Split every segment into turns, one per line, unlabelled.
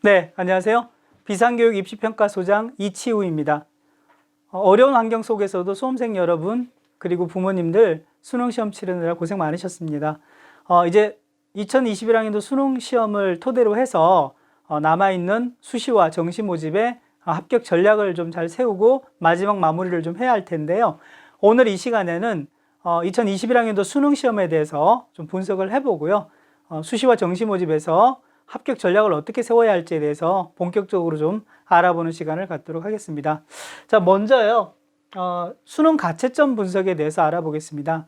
네, 안녕하세요. 비상교육 입시평가소장 이치우입니다. 어려운 환경 속에서도 수험생 여러분 그리고 부모님들 수능시험 치르느라 고생 많으셨습니다. 이제 2021학년도 수능시험을 토대로 해서 남아있는 수시와 정시 모집의 합격 전략을 좀 잘 세우고 마지막 마무리를 좀 해야 할 텐데요. 오늘 이 시간에는 2021학년도 수능시험에 대해서 좀 분석을 해보고요. 수시와 정시 모집에서 합격 전략을 어떻게 세워야 할지에 대해서 본격적으로 좀 알아보는 시간을 갖도록 하겠습니다. 자, 먼저요. 수능 가채점 분석에 대해서 알아보겠습니다.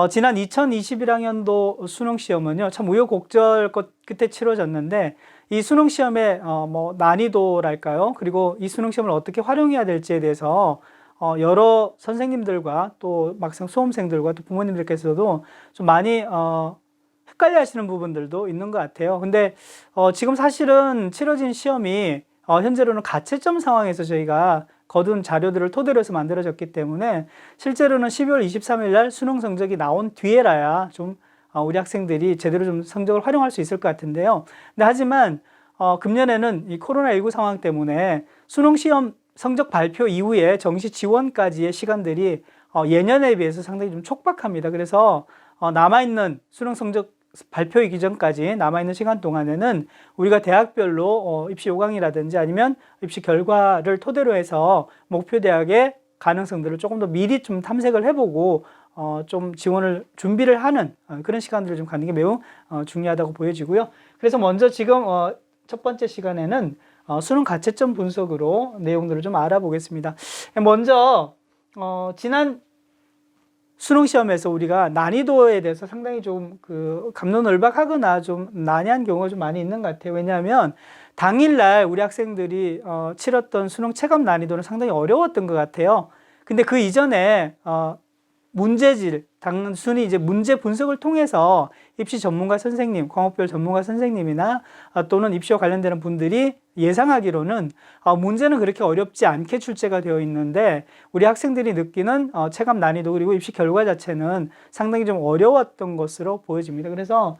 지난 2021학년도 수능 시험은요, 참 우여곡절 끝에 치러졌는데, 이 수능 시험의 난이도랄까요? 그리고 이 수능 시험을 어떻게 활용해야 될지에 대해서 여러 선생님들과 또 막상 수험생들과 또 부모님들께서도 좀 많이 헷갈려 하시는 부분들도 있는 것 같아요. 근데 지금 사실은 치러진 시험이 현재로는 가채점 상황에서 저희가 거둔 자료들을 토대로 해서 만들어졌기 때문에 실제로는 12월 23일 날 수능 성적이 나온 뒤에라야 좀 우리 학생들이 제대로 좀 성적을 활용할 수 있을 것 같은데요. 근데 하지만 금년에는 이 코로나19 상황 때문에 수능 시험 성적 발표 이후에 정시 지원까지의 시간들이 예년에 비해서 상당히 좀 촉박합니다. 그래서 남아있는 수능 성적 발표의 기전까지 남아있는 시간 동안에는 우리가 대학별로 입시 요강이라든지 아니면 입시 결과를 토대로 해서 목표 대학의 가능성들을 조금 더 미리 좀 탐색을 해보고 좀 지원을 준비를 하는 그런 시간들을 좀 갖는 게 매우 중요하다고 보여지고요. 그래서 먼저 지금 첫 번째 시간에는 수능 가채점 분석으로 내용들을 좀 알아보겠습니다. 먼저 지난 수능 시험에서 우리가 난이도에 대해서 상당히 좀 갑론을박하거나 좀 난해한 경우가 좀 많이 있는 것 같아요. 왜냐하면 당일날 우리 학생들이 치렀던 수능 체감 난이도는 상당히 어려웠던 것 같아요. 근데 그 이전에 문제질, 단순히 이제 문제 분석을 통해서 입시 전문가 선생님, 과목별 전문가 선생님이나 또는 입시와 관련되는 분들이 예상하기로는 문제는 그렇게 어렵지 않게 출제가 되어 있는데 우리 학생들이 느끼는 체감 난이도 그리고 입시 결과 자체는 상당히 좀 어려웠던 것으로 보여집니다. 그래서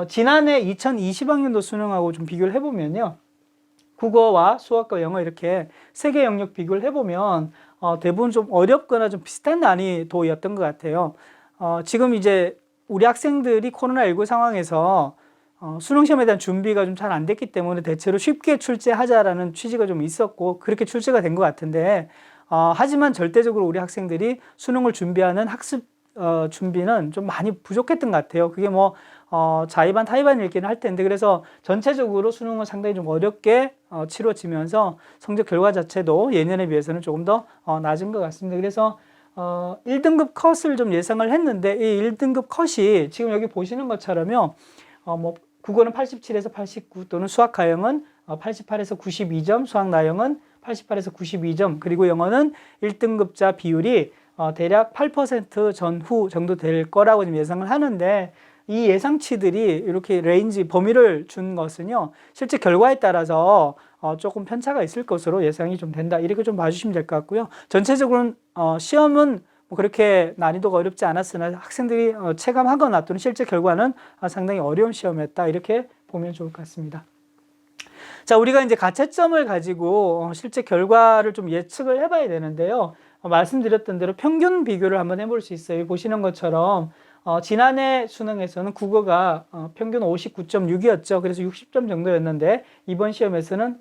지난해 2020학년도 수능하고 좀 비교를 해보면요. 국어와 수학과 영어 이렇게 세 개 영역 비교를 해보면 대부분 좀 어렵거나 좀 비슷한 난이도였던 것 같아요. 지금 이제 우리 학생들이 코로나19 상황에서 수능 시험에 대한 준비가 좀 잘 안 됐기 때문에 대체로 쉽게 출제하자라는 취지가 좀 있었고 그렇게 출제가 된 것 같은데 하지만 절대적으로 우리 학생들이 수능을 준비하는 학습 준비는 좀 많이 부족했던 것 같아요. 그게 자의반 타의반 읽기는 할 텐데 그래서 전체적으로 수능은 상당히 좀 어렵게 치러지면서 성적 결과 자체도 예년에 비해서는 조금 더 낮은 것 같습니다. 그래서 1등급 컷을 좀 예상을 했는데 이 1등급 컷이 지금 여기 보시는 것처럼요. 국어는 87에서 89 또는 수학 가형은 88에서 92점, 수학 나형은 88에서 92점, 그리고 영어는 1등급자 비율이 대략 8% 전후 정도 될 거라고 지금 예상을 하는데 이 예상치들이 이렇게 레인지 범위를 준 것은요 실제 결과에 따라서 조금 편차가 있을 것으로 예상이 좀 된다 이렇게 좀 봐주시면 될 것 같고요. 전체적으로는 시험은 그렇게 난이도가 어렵지 않았으나 학생들이 체감하거나 또는 실제 결과는 상당히 어려운 시험이었다 이렇게 보면 좋을 것 같습니다. 자, 우리가 이제 가채점을 가지고 실제 결과를 좀 예측을 해봐야 되는데요. 말씀드렸던 대로 평균 비교를 한번 해볼 수 있어요. 보시는 것처럼 지난해 수능에서는 국어가 평균 59.6이었죠. 그래서 60점 정도였는데 이번 시험에서는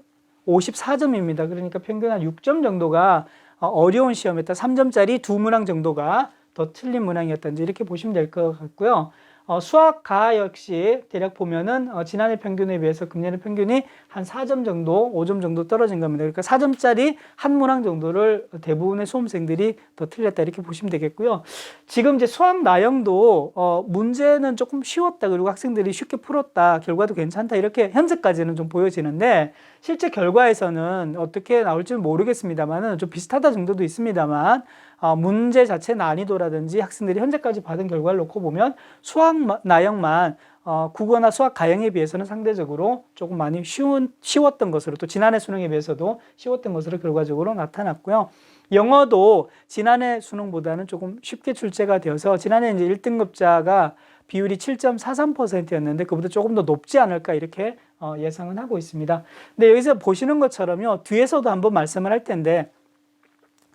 54점입니다. 그러니까 평균 한 6점 정도가 어려운 시험이었다. 3점짜리 두 문항 정도가 더 틀린 문항이었다든지 이렇게 보시면 될 것 같고요. 수학, 가 역시 대략 보면은 지난해 평균에 비해서 금년의 평균이 한 4점 정도, 5점 정도 떨어진 겁니다. 그러니까 4점짜리 한 문항 정도를 대부분의 수험생들이 더 틀렸다 이렇게 보시면 되겠고요. 지금 이제 수학 나형도 문제는 조금 쉬웠다 그리고 학생들이 쉽게 풀었다 결과도 괜찮다 이렇게 현재까지는 좀 보여지는데 실제 결과에서는 어떻게 나올지는 모르겠습니다만은 좀 비슷하다 정도도 있습니다만 문제 자체 난이도라든지 학생들이 현재까지 받은 결과를 놓고 보면 수학 나형만 국어나 수학 가형에 비해서는 상대적으로 조금 많이 쉬웠던 것으로 또 지난해 수능에 비해서도 쉬웠던 것으로 결과적으로 나타났고요. 영어도 지난해 수능보다는 조금 쉽게 출제가 되어서 지난해 이제 1등급자가 비율이 7.43%였는데 그보다 조금 더 높지 않을까 이렇게 예상은 하고 있습니다. 근데 여기서 보시는 것처럼요. 뒤에서도 한번 말씀을 할 텐데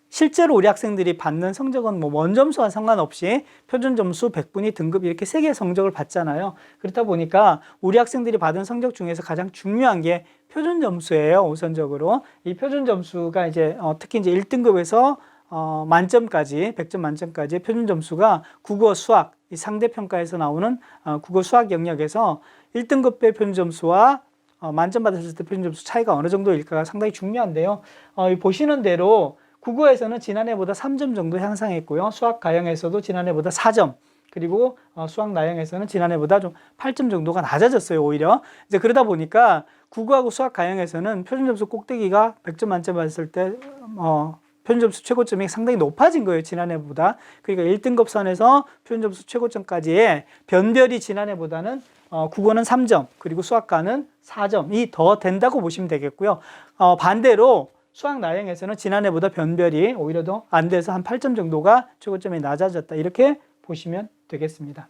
실제로 우리 학생들이 받는 성적은 뭐 원점수와 상관없이 표준점수, 백분위, 등급 이렇게 세 개의 성적을 받잖아요. 그렇다 보니까 우리 학생들이 받은 성적 중에서 가장 중요한 게 표준점수예요. 우선적으로. 이 표준점수가 이제 특히 이제 1등급에서 만점까지, 100점 만점까지 표준점수가 국어, 수학, 이 상대평가에서 나오는 국어, 수학 영역에서 1등급의 표준점수와 만점 받았을 때 표준점수 차이가 어느 정도일까가 상당히 중요한데요. 보시는 대로 국어에서는 지난해보다 3점 정도 향상했고요. 수학 가형에서도 지난해보다 4점, 그리고 수학 나형에서는 지난해보다 좀 8점 정도가 낮아졌어요, 오히려. 이제 그러다 보니까 국어하고 수학 가형에서는 표준점수 꼭대기가 100점 만점 받았을 때 표준점수 최고점이 상당히 높아진 거예요, 지난해보다. 그러니까 1등급 선에서 표준점수 최고점까지의 변별이 지난해보다는 국어는 3점, 그리고 수학과는 4점이 더 된다고 보시면 되겠고요. 반대로 수학 나형에서는 지난해보다 변별이 오히려 더 안 돼서 한 8점 정도가 최고점이 낮아졌다. 이렇게 보시면 되겠습니다.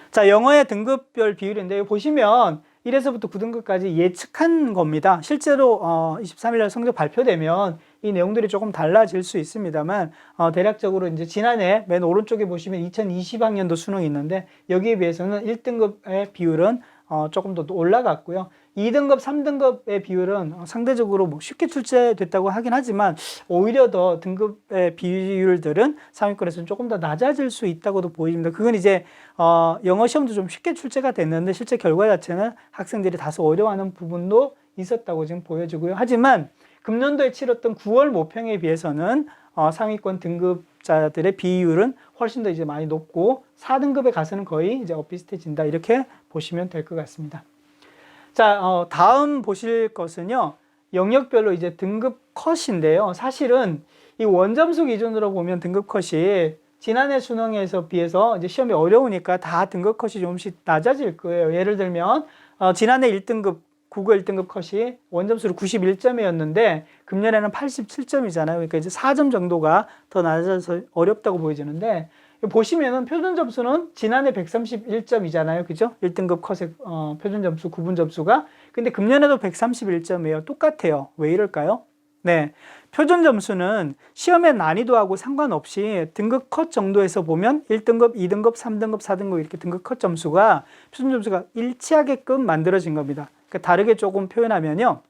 자, 영어의 등급별 비율인데 보시면 1에서부터 9등급까지 예측한 겁니다. 실제로 23일 날 성적 발표되면 이 내용들이 조금 달라질 수 있습니다만 대략적으로 이제 지난해 맨 오른쪽에 보시면 2020학년도 수능이 있는데 여기에 비해서는 1등급의 비율은 조금 더 올라갔고요. 2등급, 3등급의 비율은 상대적으로 뭐 쉽게 출제됐다고 하긴 하지만 오히려 더 등급의 비율들은 상위권에서는 조금 더 낮아질 수 있다고도 보입니다. 그건 이제 영어 시험도 좀 쉽게 출제가 됐는데 실제 결과 자체는 학생들이 다소 어려워하는 부분도 있었다고 지금 보여지고요. 하지만 금년도에 치렀던 9월 모평에 비해서는 상위권 등급자들의 비율은 훨씬 더 이제 많이 높고 4등급에 가서는 거의 이제 비슷해진다 이렇게 보시면 될 것 같습니다. 자, 다음 보실 것은요, 영역별로 이제 등급 컷인데요. 사실은 이 원점수 기준으로 보면 등급 컷이 지난해 수능에서 비해서 이제 시험이 어려우니까 다 등급 컷이 조금씩 낮아질 거예요. 예를 들면, 지난해 1등급, 국어 1등급 컷이 원점수로 91점이었는데, 금년에는 87점이잖아요. 그러니까 이제 4점 정도가 더 낮아져서 어렵다고 보여지는데, 보시면은 표준점수는 지난해 131점이잖아요. 그죠? 1등급 컷의 표준점수, 구분점수가. 근데 금년에도 131점이에요. 똑같아요. 왜 이럴까요? 네. 표준점수는 시험의 난이도하고 상관없이 등급 컷 정도에서 보면 1등급, 2등급, 3등급, 4등급 이렇게 등급 컷 점수가 표준점수가 일치하게끔 만들어진 겁니다. 그러니까 다르게 조금 표현하면요.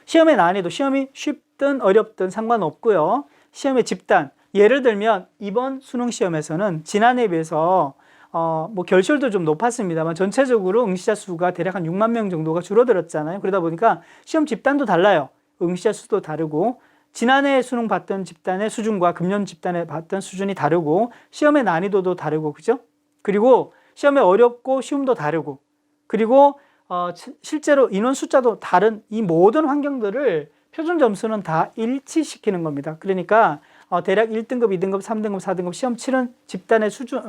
시험의 난이도, 시험이 쉽든 어렵든 상관없고요. 시험의 집단, 예를 들면 이번 수능 시험에서는 지난해에 비해서 뭐 결실도 좀 높았습니다만 전체적으로 응시자 수가 대략 한 6만 명 정도가 줄어들었잖아요. 그러다 보니까 시험 집단도 달라요. 응시자 수도 다르고 지난해 수능 봤던 집단의 수준과 금년 집단에 봤던 수준이 다르고 시험의 난이도도 다르고 그죠? 그리고 시험의 어렵고 쉬움도 다르고 그리고 실제로 인원 숫자도 다른 이 모든 환경들을 표준 점수는 다 일치시키는 겁니다. 그러니까 대략 1등급, 2등급, 3등급, 4등급 시험 치른 집단의 수준,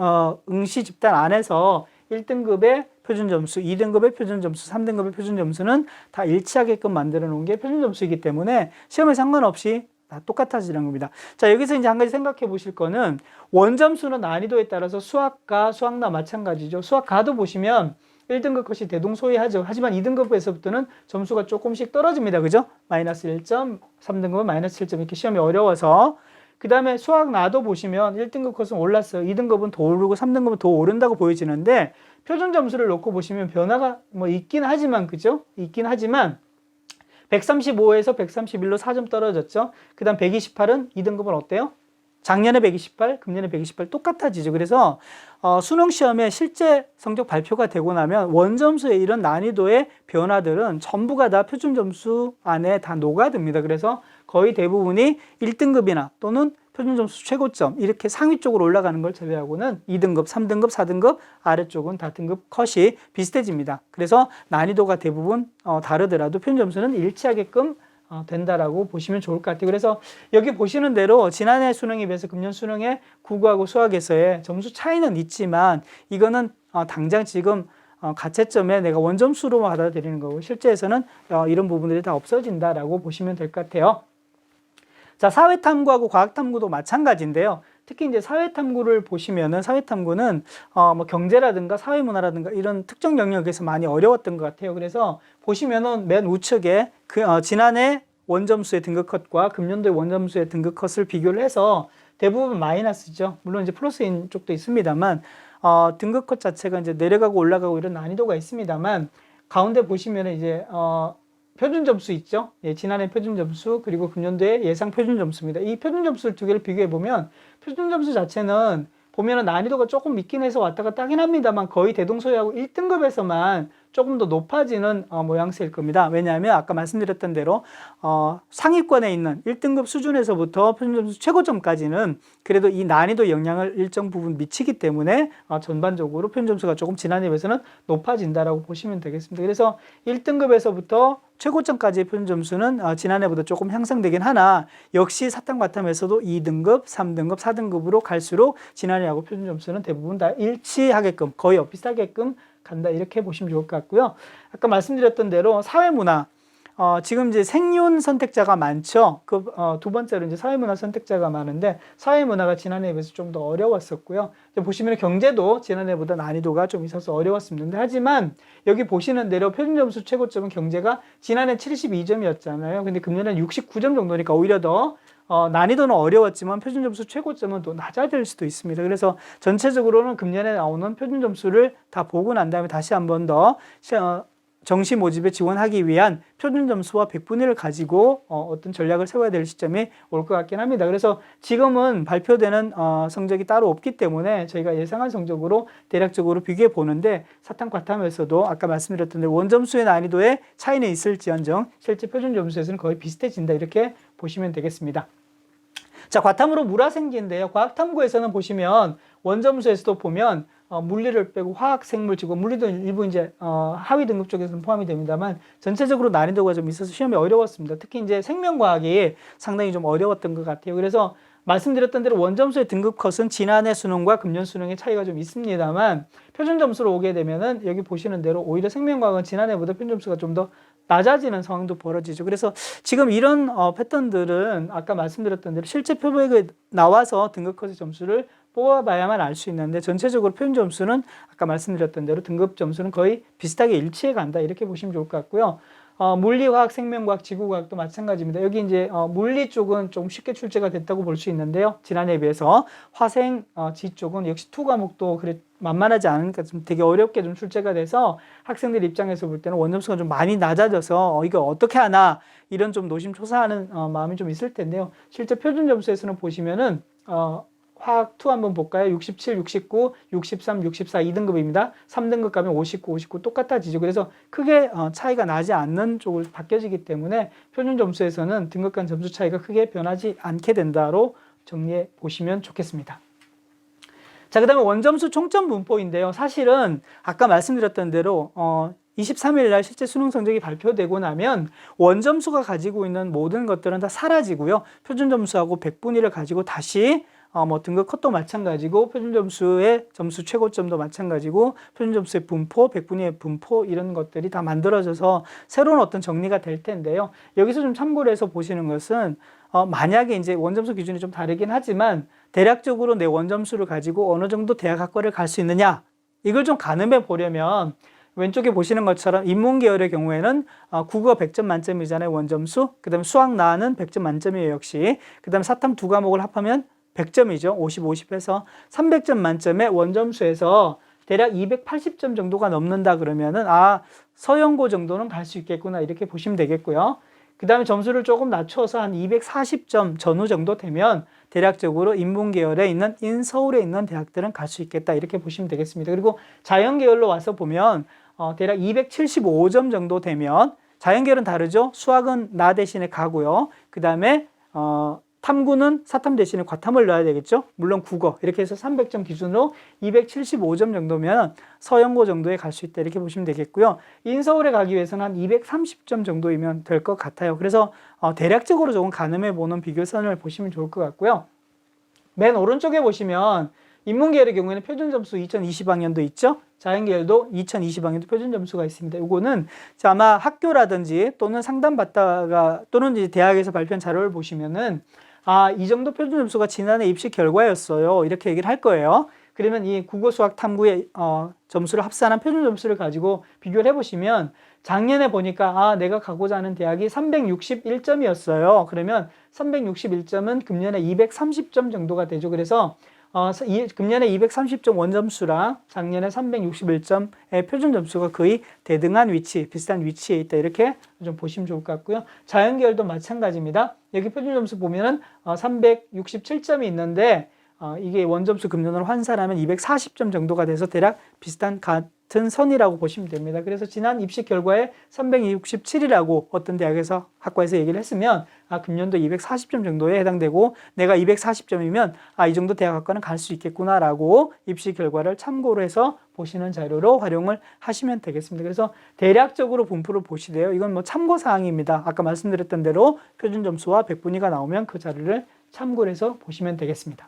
응시 집단 안에서 1등급의 표준 점수, 2등급의 표준 점수, 3등급의 표준 점수는 다 일치하게끔 만들어 놓은 게 표준 점수이기 때문에 시험에 상관없이 다 똑같아지는 겁니다. 자, 여기서 이제 한 가지 생각해 보실 거는 원점수는 난이도에 따라서 수학과 수학나 마찬가지죠. 수학과도 보시면 1등급 컷이 대동소이하죠. 하지만 2등급에서부터는 점수가 조금씩 떨어집니다. 그죠? 마이너스 1점, 3등급은 마이너스 7점 이렇게 시험이 어려워서 그 다음에 수학 나도 보시면 1등급 컷은 올랐어요. 2등급은 더 오르고 3등급은 더 오른다고 보여지는데 표준 점수를 놓고 보시면 변화가 뭐 있긴 하지만 그죠? 있긴 하지만 135에서 131로 4점 떨어졌죠. 그 다음 128은 2등급은 어때요? 작년에 128, 금년에 128 똑같아지죠. 그래서 수능 시험에 실제 성적 발표가 되고 나면 원점수의 이런 난이도의 변화들은 전부가 다 표준 점수 안에 다 녹아듭니다. 그래서 거의 대부분이 1등급이나 또는 표준 점수 최고점 이렇게 상위 쪽으로 올라가는 걸 제외하고는 2등급, 3등급, 4등급 아래쪽은 다 등급 컷이 비슷해집니다. 그래서 난이도가 대부분 다르더라도 표준 점수는 일치하게끔 된다라고 보시면 좋을 것 같아요. 그래서 여기 보시는 대로 지난해 수능에 비해서 금년 수능의 국어하고 수학에서의 점수 차이는 있지만 이거는 당장 지금 가채점에 내가 원점수로 받아들이는 거고 실제에서는 이런 부분들이 다 없어진다라고 보시면 될 것 같아요. 자, 사회탐구하고 과학탐구도 마찬가지인데요. 특히 이제 사회탐구를 보시면은 사회탐구는 뭐 경제라든가 사회문화라든가 이런 특정 영역에서 많이 어려웠던 것 같아요. 그래서 보시면은 맨 우측에 지난해 원점수의 등급 컷과 금년도의 원점수의 등급 컷을 비교를 해서 대부분 마이너스죠. 물론 이제 플러스인 쪽도 있습니다만 등급 컷 자체가 이제 내려가고 올라가고 이런 난이도가 있습니다만 가운데 보시면은 이제 표준 점수 있죠. 예, 지난해 표준 점수 그리고 금년도의 예상 표준 점수입니다. 이 표준 점수를 두 개를 비교해 보면 표준 점수 자체는 보면은 난이도가 조금 있긴 해서 왔다 갔다 하긴 합니다만 거의 대동소이하고 1등급에서만 조금 더 높아지는 모양새일 겁니다. 왜냐하면 아까 말씀드렸던 대로 상위권에 있는 1등급 수준에서부터 표준점수 최고점까지는 그래도 이 난이도 영향을 일정 부분 미치기 때문에 전반적으로 표준점수가 조금 지난해에 비해서는 높아진다라고 보시면 되겠습니다. 그래서 1등급에서부터 최고점까지의 표준점수는 지난해보다 조금 향상되긴 하나 역시 사탕바탕에서도 2등급, 3등급, 4등급으로 갈수록 지난해하고 표준점수는 대부분 다 일치하게끔 거의 비슷하게끔 간다 이렇게 보시면 좋을 것 같고요. 아까 말씀드렸던 대로 사회문화 지금 이제 생윤 선택자가 많죠. 두 번째로 이제 사회문화 선택자가 많은데 사회문화가 지난해에 비해서 좀 더 어려웠었고요. 보시면 경제도 지난해보다 난이도가 좀 있어서 어려웠습니다. 하지만 여기 보시는 대로 표준점수 최고점은 경제가 지난해 72점이었잖아요. 근데 금년에는 69점 정도니까 오히려 더 난이도는 어려웠지만 표준점수 최고점은 또 낮아질 수도 있습니다. 그래서 전체적으로는 금년에 나오는 표준점수를 다 보고 난 다음에 다시 한 번 더 정시 모집에 지원하기 위한 표준점수와 100분의 1을 가지고 어떤 전략을 세워야 될 시점이 올 것 같긴 합니다. 그래서 지금은 발표되는 성적이 따로 없기 때문에 저희가 예상한 성적으로 대략적으로 비교해 보는데 사탕과탐에서도 아까 말씀드렸던 대로 원점수의 난이도에 차이는 있을지언정 실제 표준점수에서는 거의 비슷해진다 이렇게 보시면 되겠습니다. 자, 과탐으로 물화생기인데요. 과학탐구에서는 보시면 원점수에서도 보면 물리를 빼고 화학, 생물, 지구, 물리도 일부 이제 하위 등급 쪽에서는 포함이 됩니다만 전체적으로 난이도가 좀 있어서 시험이 어려웠습니다. 특히 이제 생명과학이 상당히 좀 어려웠던 것 같아요. 그래서 말씀드렸던 대로 원점수의 등급 컷은 지난해 수능과 금년 수능의 차이가 좀 있습니다만 표준 점수로 오게 되면은 여기 보시는 대로 오히려 생명과학은 지난해보다 표준 점수가 좀 더 낮아지는 상황도 벌어지죠. 그래서 지금 이런 패턴들은 아까 말씀드렸던 대로 실제 표백에 나와서 등급 컷의 점수를 뽑아봐야만 알 수 있는데 전체적으로 표준 점수는 아까 말씀드렸던 대로 등급 점수는 거의 비슷하게 일치해 간다 이렇게 보시면 좋을 것 같고요. 물리화학, 생명과학, 지구과학도 마찬가지입니다. 여기 이제 물리 쪽은 좀 쉽게 출제가 됐다고 볼 수 있는데요. 지난해에 비해서 화생, 지 쪽은 역시 2과목도 그래 만만하지 않으니까 좀 되게 어렵게 좀 출제가 돼서 학생들 입장에서 볼 때는 원점수가 좀 많이 낮아져서 이거 어떻게 하나 이런 좀 노심초사하는 마음이 좀 있을 텐데요. 실제 표준 점수에서는 보시면은 화학 2 한번 볼까요? 67, 69, 63, 64 2등급입니다. 3등급 가면 59, 59 똑같아지죠. 그래서 크게 차이가 나지 않는 쪽으로 바뀌어지기 때문에 표준 점수에서는 등급 간 점수 차이가 크게 변하지 않게 된다로 정리해 보시면 좋겠습니다. 자, 그 다음에 원점수 총점 분포인데요. 사실은 아까 말씀드렸던 대로 23일 날 실제 수능 성적이 발표되고 나면 원점수가 가지고 있는 모든 것들은 다 사라지고요. 표준 점수하고 100분의 1을 가지고 다시 뭐 등급 컷도 마찬가지고 표준 점수의 점수 최고점도 마찬가지고 표준 점수의 분포, 100분위의 분포 이런 것들이 다 만들어져서 새로운 어떤 정리가 될 텐데요. 여기서 좀 참고를 해서 보시는 것은 만약에 이제 원점수 기준이 좀 다르긴 하지만 대략적으로 내 원점수를 가지고 어느 정도 대학 학과를 갈 수 있느냐 이걸 좀 가늠해 보려면 왼쪽에 보시는 것처럼 인문계열의 경우에는 국어 100점 만점이잖아요. 원점수. 그 다음에 수학 나는 100점 만점이에요. 역시. 그 다음에 사탐 두 과목을 합하면 100점이죠. 50, 50 해서 300점 만점에 원점수에서 대략 280점 정도가 넘는다 그러면은 서영고 정도는 갈 수 있겠구나 이렇게 보시면 되겠고요. 그 다음에 점수를 조금 낮춰서 한 240점 전후 정도 되면 대략적으로 인문계열에 있는 인서울에 있는 대학들은 갈 수 있겠다 이렇게 보시면 되겠습니다. 그리고 자연계열로 와서 보면 대략 275점 정도 되면 자연계열은 다르죠. 수학은 나 대신에 가고요. 그 다음에 탐구는 사탐 대신에 과탐을 넣어야 되겠죠. 물론 국어 이렇게 해서 300점 기준으로 275점 정도면 서영고 정도에 갈 수 있다 이렇게 보시면 되겠고요. 인서울에 가기 위해서는 한 230점 정도이면 될 것 같아요. 그래서 대략적으로 조금 가늠해 보는 비교선을 보시면 좋을 것 같고요. 맨 오른쪽에 보시면 인문계열의 경우에는 표준 점수 2020학년도 있죠. 자연계열도 2020학년도 표준 점수가 있습니다. 이거는 아마 학교라든지 또는 상담받다가 또는 이제 대학에서 발표한 자료를 보시면은 아, 이 정도 표준 점수가 지난해 입시 결과였어요. 이렇게 얘기를 할 거예요. 그러면 이 국어 수학 탐구의 점수를 합산한 표준 점수를 가지고 비교를 해보시면 작년에 보니까 아, 내가 가고자 하는 대학이 361점이었어요. 그러면 361점은 금년에 230점 정도가 되죠. 그래서 금년에 230점 원점수랑 작년에 361점의 표준 점수가 거의 대등한 위치, 비슷한 위치에 있다. 이렇게 좀 보시면 좋을 것 같고요. 자연계열도 마찬가지입니다. 여기 표준 점수 보면은 367점이 있는데 이게 원점수 금년으로 환산하면 240점 정도가 돼서 대략 비슷한 같은 선이라고 보시면 됩니다. 그래서 지난 입시 결과에 367이라고 어떤 대학에서 학과에서 얘기를 했으면 금년도 240점 정도에 해당되고 내가 240점이면 이 정도 대학 학과는 갈 수 있겠구나라고 입시 결과를 참고로 해서 보시는 자료로 활용을 하시면 되겠습니다. 그래서 대략적으로 분포를 보시되요. 이건 뭐 참고 사항입니다. 아까 말씀드렸던 대로 표준 점수와 백분위가 나오면 그 자료를 참고를 해서 보시면 되겠습니다.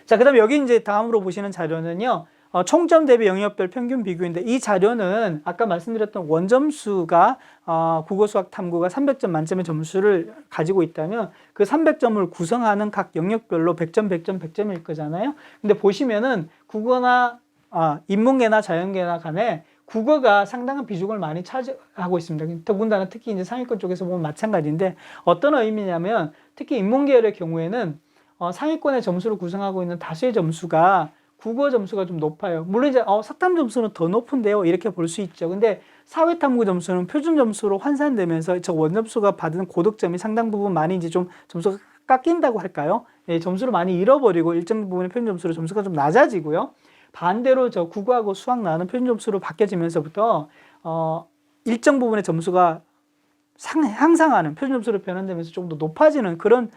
자, 그 다음에 여기 이제 다음으로 보시는 자료는요, 총점 대비 영역별 평균 비교인데 이 자료는 아까 말씀드렸던 원점수가 국어 수학 탐구가 300점 만점의 점수를 가지고 있다면 그 300점을 구성하는 각 영역별로 100점, 100점, 100점일 거잖아요. 근데 보시면은 국어나 인문계나 자연계나 간에 국어가 상당한 비중을 많이 차지하고 있습니다. 더군다나 특히 이제 상위권 쪽에서 보면 마찬가지인데 어떤 의미냐면 특히 인문계열의 경우에는 상위권의 점수를 구성하고 있는 다수의 점수가 국어 점수가 좀 높아요. 물론 이제 사탐 점수는 더 높은데요. 이렇게 볼 수 있죠. 근데 사회탐구 점수는 표준 점수로 환산되면서 저 원점수가 받은 고득점이 상당 부분 많이 이제 좀 점수가 깎인다고 할까요? 예, 점수를 많이 잃어버리고 일정 부분의 표준 점수로 점수가 좀 낮아지고요. 반대로 저 국어하고 수학 나오는 표준 점수로 바뀌어지면서부터 일정 부분의 점수가 향상하는 표준 점수로 변환되면서 조금 더 높아지는 그런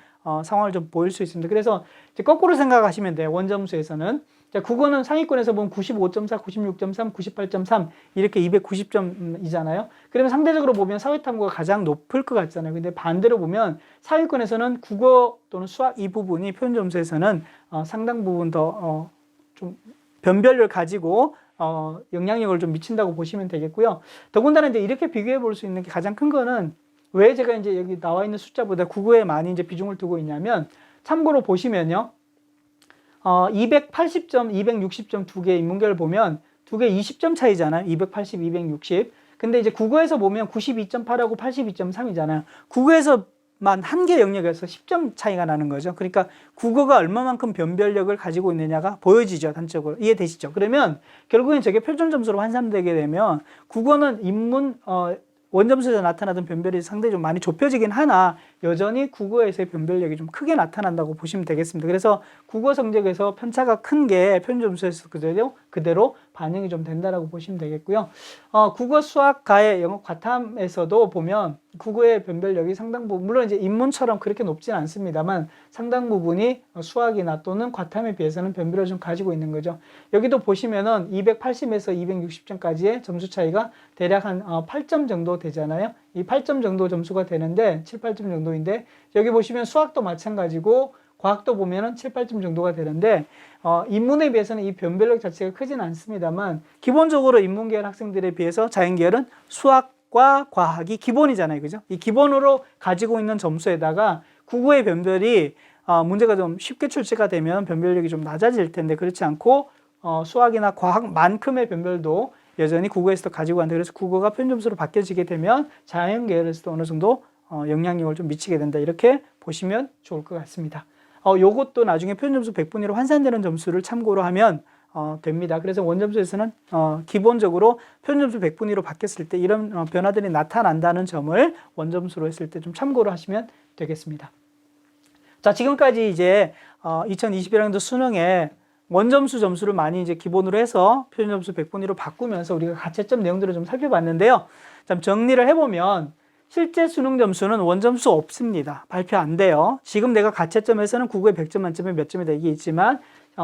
상황을 좀 보일 수 있습니다. 그래서 이제 거꾸로 생각하시면 돼요. 원점수에서는. 자, 국어는 상위권에서 보면 95.4, 96.3, 98.3 이렇게 290점이잖아요. 그러면 상대적으로 보면 사회탐구가 가장 높을 것 같잖아요. 근데 반대로 보면 상위권에서는 국어 또는 수학 이 부분이 표준 점수에서는 상당 부분 더 좀 변별을 가지고 영향력을 좀 미친다고 보시면 되겠고요. 더군다나 이제 이렇게 비교해 볼 수 있는 게 가장 큰 거는 왜 제가 이제 여기 나와 있는 숫자보다 국어에 많이 이제 비중을 두고 있냐면 참고로 보시면요. 280점, 260점 두 개 인문계를 보면 두 개 20점 차이잖아요. 280, 260. 근데 이제 국어에서 보면 92.8하고 82.3이잖아요. 국어에서만 한 개 영역에서 10점 차이가 나는 거죠. 그러니까 국어가 얼마만큼 변별력을 가지고 있느냐가 보여지죠. 단적으로. 이해되시죠? 그러면 결국엔 저게 표준 점수로 환산되게 되면 국어는 원점수에서 나타나던 변별이 상당히 좀 많이 좁혀지긴 하나 여전히 국어에서의 변별력이 좀 크게 나타난다고 보시면 되겠습니다. 그래서 국어 성적에서 편차가 큰 게 표준 점수에서 그대로 반영이 좀 된다라고 보시면 되겠고요. 국어 수학과의 영어 과탐에서도 보면 국어의 변별력이 상당 부분, 물론 이제 인문처럼 그렇게 높지는 않습니다만 상당 부분이 수학이나 또는 과탐에 비해서는 변별을 좀 가지고 있는 거죠. 여기도 보시면은 280에서 260점까지의 점수 차이가 대략 한 8점 정도 되잖아요. 이 8점 정도 점수가 되는데 7, 8점 정도인데 여기 보시면 수학도 마찬가지고 과학도 보면은 7, 8점 정도가 되는데 인문에 비해서는 이 변별력 자체가 크진 않습니다만 기본적으로 인문계열 학생들에 비해서 자연계열은 수학과 과학이 기본이잖아요. 그죠? 이 기본으로 가지고 있는 점수에다가 국어의 변별이 문제가 좀 쉽게 출제가 되면 변별력이 좀 낮아질 텐데 그렇지 않고 수학이나 과학만큼의 변별도 여전히 국어에서도 가지고 간다. 그래서 국어가 표준 점수로 바뀌어지게 되면 자연계열에서도 어느 정도 영향력을 좀 미치게 된다. 이렇게 보시면 좋을 것 같습니다. 요것도 나중에 표준 점수 100분위로 환산되는 점수를 참고로 하면 됩니다. 그래서 원점수에서는 기본적으로 표준 점수 100분위로 바뀌었을 때 이런 변화들이 나타난다는 점을 원점수로 했을 때 좀 참고로 하시면 되겠습니다. 자, 지금까지 이제 2021학년도 수능에 원점수 점수를 많이 이제 기본으로 해서 표준 점수 100분위로 바꾸면서 우리가 가채점 내용들을 좀 살펴봤는데요. 좀 정리를 해보면 실제 수능 점수는 원점수 없습니다. 발표 안 돼요. 지금 내가 가채점에서는 국어에 100점 만점에 몇 점이다 이게 있지만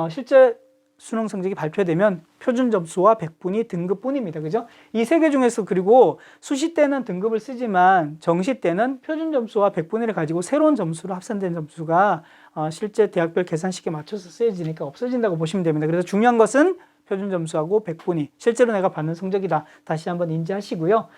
실제 수능 성적이 발표되면 표준 점수와 백분위 등급뿐입니다. 그죠? 이 세 개 중에서 그리고 수시 때는 등급을 쓰지만 정시 때는 표준 점수와 백분위를 가지고 새로운 점수로 합산된 점수가 실제 대학별 계산식에 맞춰서 쓰여지니까 없어진다고 보시면 됩니다. 그래서 중요한 것은 표준 점수하고 백분위, 실제로 내가 받는 성적이다. 다시 한번 인지하시고요.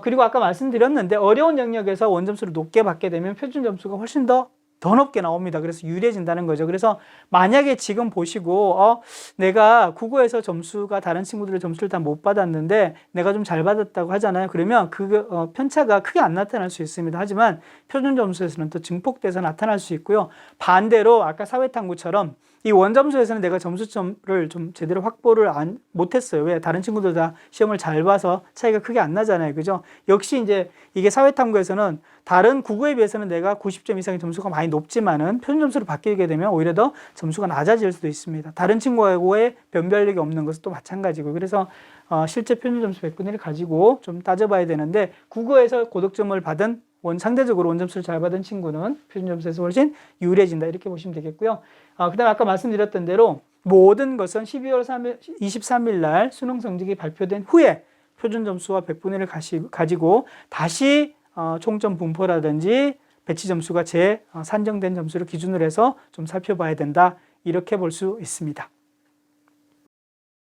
그리고 아까 말씀드렸는데 어려운 영역에서 원점수를 높게 받게 되면 표준 점수가 훨씬 더 더 높게 나옵니다. 그래서 유리해진다는 거죠. 그래서 만약에 지금 보시고 내가 국어에서 점수가 다른 친구들의 점수를 다 못 받았는데 내가 좀 잘 받았다고 하잖아요. 그러면 그 편차가 크게 안 나타날 수 있습니다. 하지만 표준 점수에서는 또 증폭돼서 나타날 수 있고요. 반대로 아까 사회탐구처럼 이 원점수에서는 내가 점수점을 좀 제대로 확보를 못했어요. 왜? 다른 친구들 다 시험을 잘 봐서 차이가 크게 안 나잖아요. 그죠? 역시 이제 이게 사회탐구에서는 다른 국어에 비해서는 내가 90점 이상의 점수가 많이 높지만은 표준 점수로 바뀌게 되면 오히려 더 점수가 낮아질 수도 있습니다. 다른 친구하고의 변별력이 없는 것은 또 마찬가지고. 그래서 실제 표준 점수 100분의 1을 가지고 좀 따져봐야 되는데 국어에서 고득점을 받은 상대적으로 원점수를 잘 받은 친구는 표준 점수에서 훨씬 유리해진다. 이렇게 보시면 되겠고요. 그 다음에 아까 말씀드렸던 대로 모든 것은 12월 23일 날 수능 성적이 발표된 후에 표준 점수와 100분의 1을 가지고 다시 총점 분포라든지 배치 점수가 산정된 점수를 기준으로 해서 좀 살펴봐야 된다. 이렇게 볼 수 있습니다.